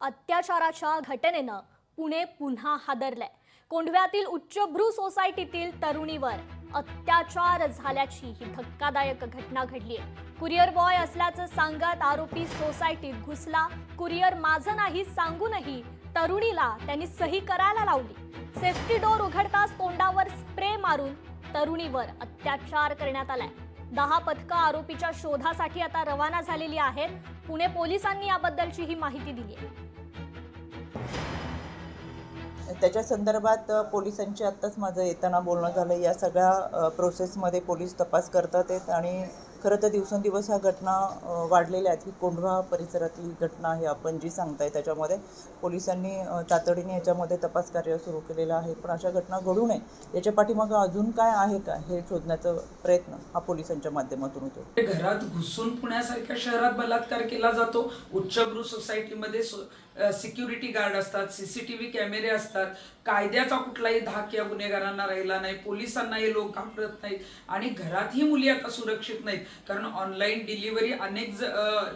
अत्याचाराच्या घटनेनं पुणे पुन्हा हादरलंय। कोंढव्यातील उच्चभ्रू सोसायटीतील तरुणीवर अत्याचार झाल्याची ही धक्कादायक घटना घडली आहे। कुरिअर बॉय असल्याचं सांगत आरोपी सोसायटीत घुसला। कुरिअर माझं नाही सांगूनही तरुणीला त्यांनी सही करायला लावली। सेफ्टी डोर उघडताच तोंडावर स्प्रे मारून तरुणीवर अत्याचार करण्यात आलाय। 10 पथकं आरोपीच्या शोधासाठी आता रवाना झालेली आहेत। पुणे पोलिसांनी याबद्दलची ही माहिती दिली आहे। त्याच्या संदर्भात पोलिसांची आत्ताच माझं येताना बोलणं झालं। या सगळ्या प्रोसेसमध्ये पोलीस तपास करतात आहेत आणि खरं तर दिवसेंदिवस ह्या घटना वाढलेल्या आहेत। ही कोंढवा परिसरातली घटना आहे आपण जी सांगताय, त्याच्यामध्ये पोलिसांनी तातडीने याच्यामध्ये तपास कार्य सुरू केलेलं आहे। पण अशा घटना घडू नये याच्या पाठीमागं अजून काय आहे का हे शोधण्याचा प्रयत्न हा पोलिसांच्या माध्यमातून होतो। घरात घुसून पुण्यासारख्या शहरात बलात्कार केला जातो। उच्चभ्रू सोसायटीमध्ये सिक्युरिटी गार्ड असतात, सीसीटीव्ही कॅमेरे असतात, कायद्याचा कुठलाही धाक या गुन्हेगारांना राहिला नाही, पोलिसांना हे लोक घाबरत नाहीत आणि घरातही मुली आता सुरक्षित नाहीत। कारण ऑनलाईन डिलिव्हरी अनेक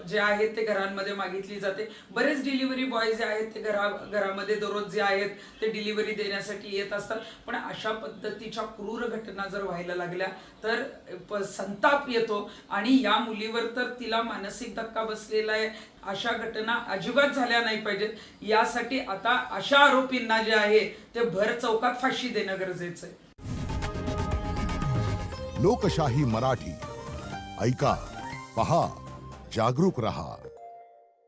जे आहेत ते घरांमध्ये मागितली जाते। बरेच डिलिव्हरी बॉय जे आहेत ते घरामध्ये दररोज जे आहेत ते डिलिव्हरी देण्यासाठी येत असतात। पण अशा पद्धतीच्या क्रूर घटना जर व्हायला लागल्या तर संताप येतो आणि या मुलीवर तर तिला मानसिक धक्का बसलेला आहे। अशा घटना अजिबात झाल्या नाही पाहिजेत। यासाठी आता अशा आरोपींना जे आहे ते भर चौकात फाशी देणं गरजेचं आहे। लोकशाही मराठी ऐका, पहा, जागरूक रहा।